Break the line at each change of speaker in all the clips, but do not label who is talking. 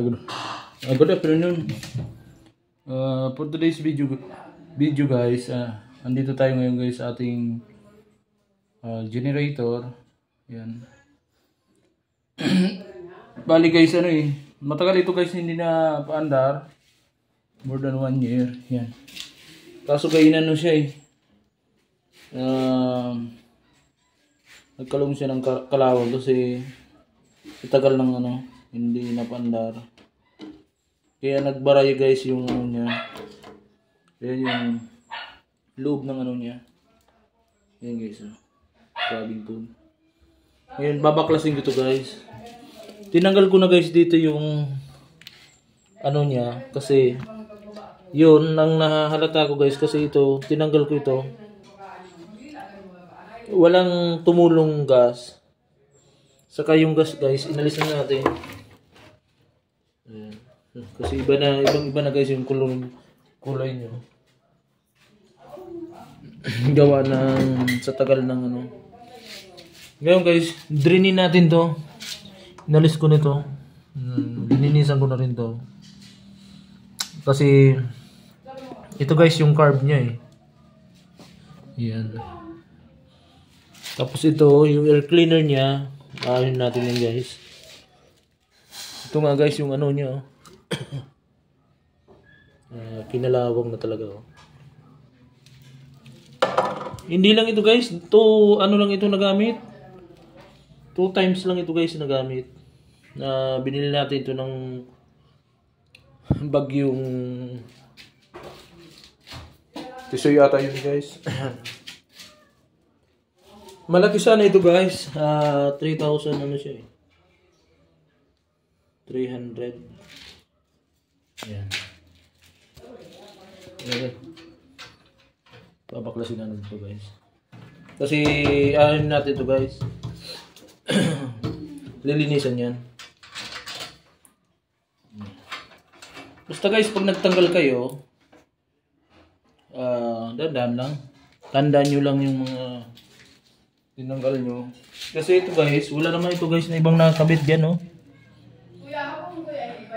Good afternoon. For today's video guys, andito tayo ngayon guys sa ating generator. Yan. Bali guys, matagal ito guys hindi na paandar. More than 1 year. Yan. Kaso kainan siya nagkalong siya ng kalawag kasi itagal ng hindi na paandar. Kaya nagbaraya guys yung niya. Ayan yung loob ng niya. Ayan guys. Grabbing tool. Ngayon babaklasin ko to guys. Tinanggal ko na guys dito yung niya kasi yun nang nahalata ko guys kasi ito tinanggal ko ito. Walang tumulong gas. Saka yung gas guys inalis na natin. Ayan. Kasi iba na guys yung kulay nyo. Gawa ng sa tagal ng Ngayon guys, drainin natin to. Inalis ko nito. Lininisan ko na rin to. Kasi ito guys yung carb niya Yan. Tapos ito yung air cleaner niya. Ayun natin yan guys. Ito nga guys yung niya kinalawang na talaga Hindi lang ito guys, lang ito nagamit. 2 times lang ito guys nagamit. Binili natin ito ng bagyong Tisoy ata yun guys. Malaki sana ito guys. 3,000 siya 300. Ayan. Papaklasin natin ito guys. Kasi natin ito guys. Lilinisan yan. Basta guys pag nagtanggal kayo, dandan lang. Tandaan nyo lang yung mga tinanggal nyo. Kasi ito guys, wala naman ito guys na ibang nakakabit dyan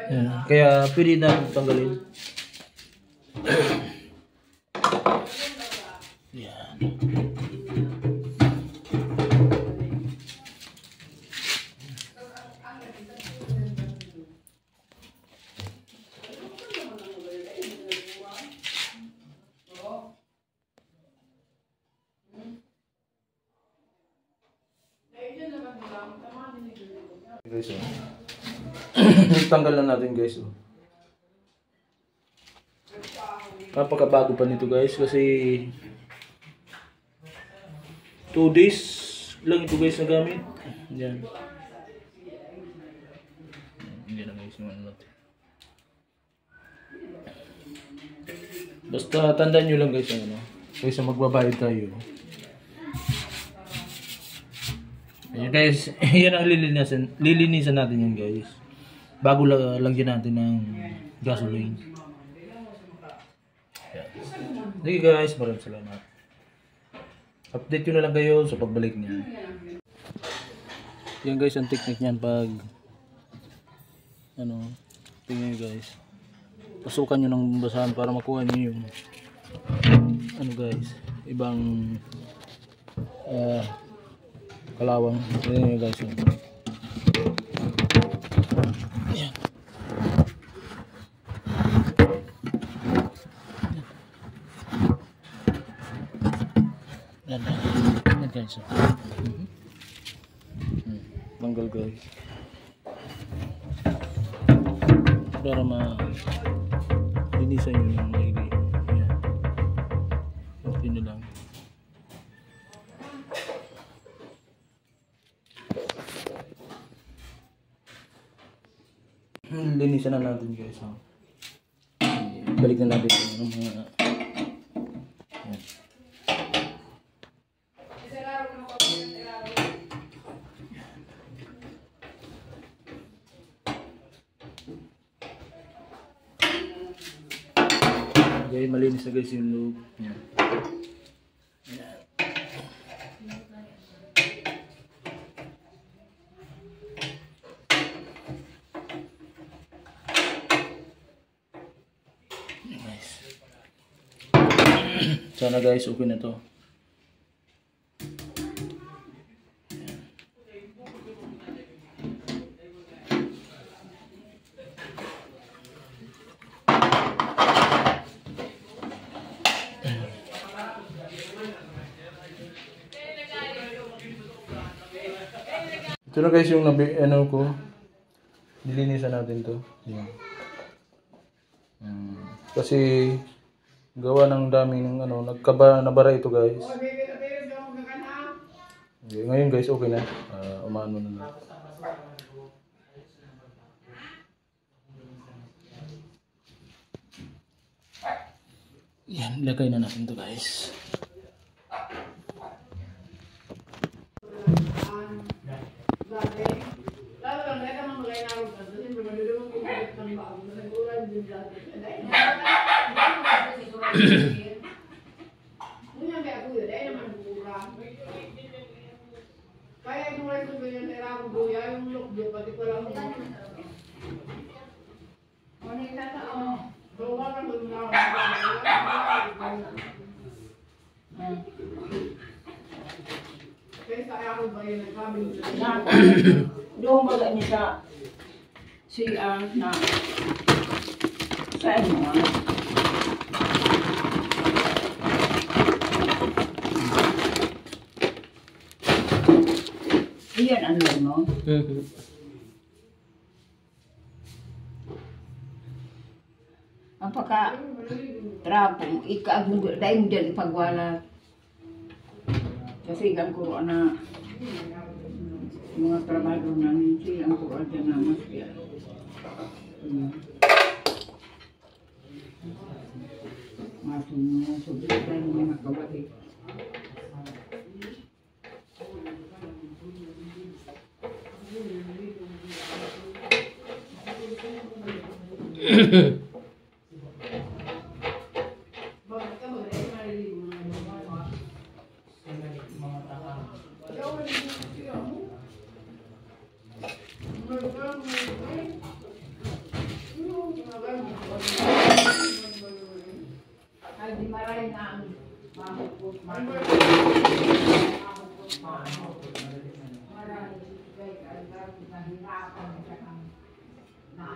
Yan. Kaya pwede na tanggalin. Yan. Guys, tanggal na natin guys. Napakabago pa nito guys kasi 2 days lang ito guys nagamit. Yan. Hindi na guys naman natin. Basta tandaan nyo lang guys kaysa magbabayad tayo. Ayan guys, yan ang lilinisan natin yan guys. Bago lagyan natin ng gasoline. Sige guys, maraming salamat. Update ko na lang kayo sa pagbalik niya. Yan guys, ang technique niyan pag tingnan nyo guys. Pasukan nyo ng basahan para makuha nyo yung guys, ibang kalawang. Ayan yun guys. Ayan. Ayan guys. Tanggal guys. Para linisan nyo yung maigi. Ayan. Kunti na lang. Linisan na natin guys. Balik na natin yung mga yan. Okay, malinis na guys yung loob. Yan. Sana guys, okay na to. Ito na guys yung ano ko. Nilinisan natin to. Yan. Kasi gawa ng dami ng ano, nabara ito guys. Okay, ngayon guys, okay na. Umano na. Yan, lagay na natin to guys.
Kaya kung ay kung ganyan na ako buya, yung lukdo, pati ko lang mo. Ano yung tataon? Bawa ka mo na ako. Kaya sa ako ba yun, nagkabing
doon ba niya sa CR na sa ano iyan ano no? Ang pagka-trapo, dahil mo dyan ipagwala. Kasi ang kuro na mga trabaho namin silang kuro dyan na mas kaya. Masong mga sobrang tayo mga kawali.
Ay, di maray na ang mahukot. Maray.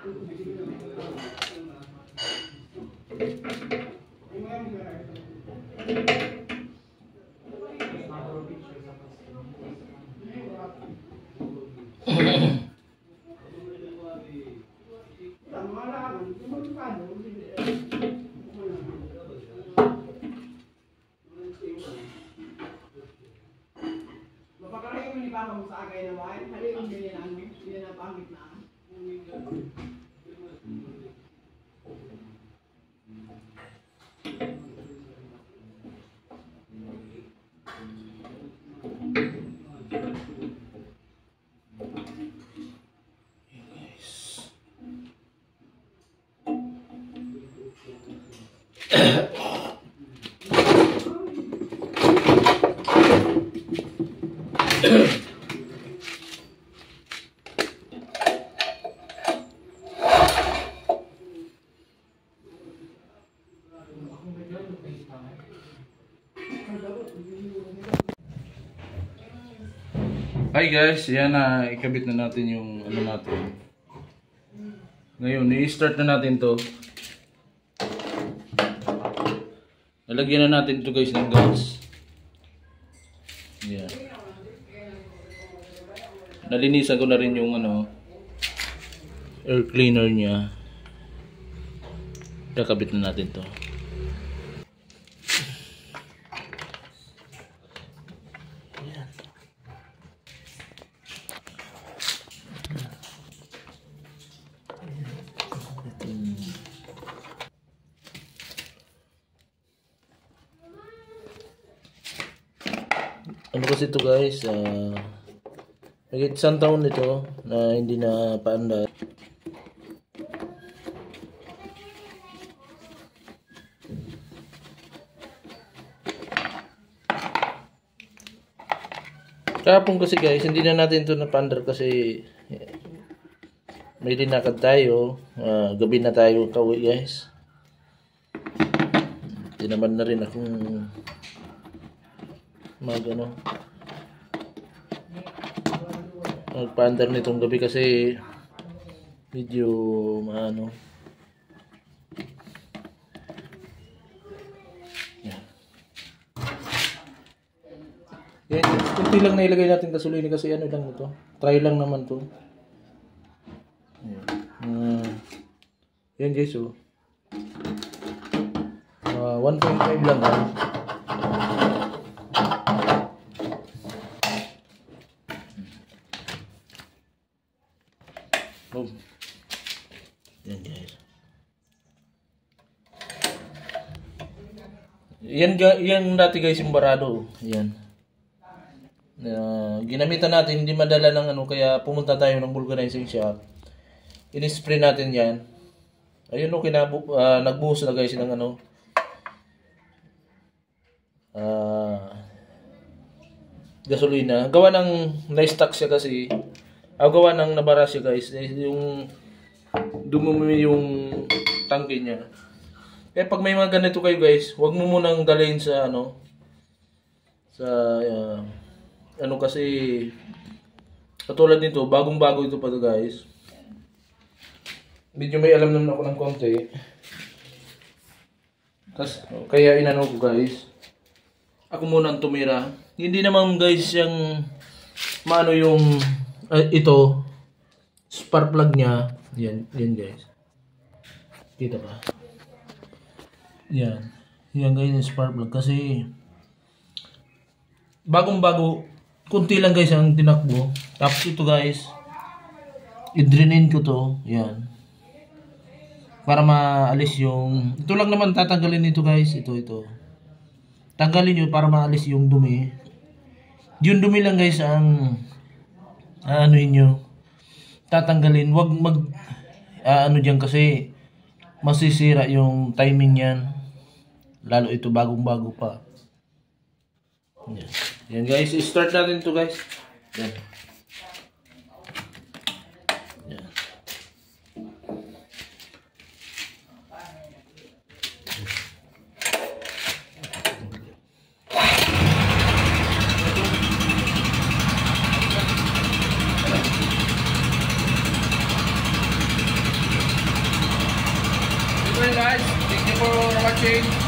Nahirapan siya ng Mapakarayo mo ni Papa mo sa agay na wine, hali yung ganyan ang yun ang pangit na.
Hi guys, yan na ikabit na natin yung ano natin. Ngayon, i-start na natin to. Nalagyan na natin ito guys ng gas. Yan. Nalinisan ko na rin yung ano, air cleaner niya. Ikabit na natin to. Ano kasi ito guys, isang taon nito na hindi na paandar. Kahapon kasi guys, hindi na natin ito napaandar kasi may linakad tayo, gabi na tayo kauwi guys. Tinaman na rin akong magpaandar nitong gabi kasi medyo maano. Yan, kunti lang na ilagay natin gasolina kasi ano lang ito. Try lang naman to. Yan guys, 1.5 lang ha. Oh. Yan guys. Yan dati guys yung barado. Yan. Ginamitan natin, hindi madala ng ano, kaya pumunta tayo ng vulcanizing shop. In-spray natin yan. Ayun no, nagbuhos na guys ng ano. Gasolina. Gawa ng na-stock siya kasi. Gawa ng nabara siya guys. Yung dumumi yung tangke niya. Kaya pag may mga ganito kayo guys, huwag mo munang dalhin sa ano. Sa ano kasi katulad nito, bagong-bago ito pa to guys. Medyo may alam naman ako ng konti. Kaya inano ko guys. Ako muna ang tumira. Hindi naman guys yung maano yung ito spark plug niya. Yan guys. Kita ba? Yan. Yan guys yung spark plug kasi bagong-bago, kunti lang guys ang tinakbo. Tapos ito guys, i-drainin ko to. Yan. Para maalis yung, ito lang naman tatanggalin nito guys. Ito. Tanggalin nyo para maalis yung dumi. Yung dumi lang guys ang ano inyo tatanggalin. Wag ano dyan kasi masisira yung timing yan. Lalo ito bagong-bago pa. Yan guys, start natin to guys. Yan. Okay guys, thank you for watching.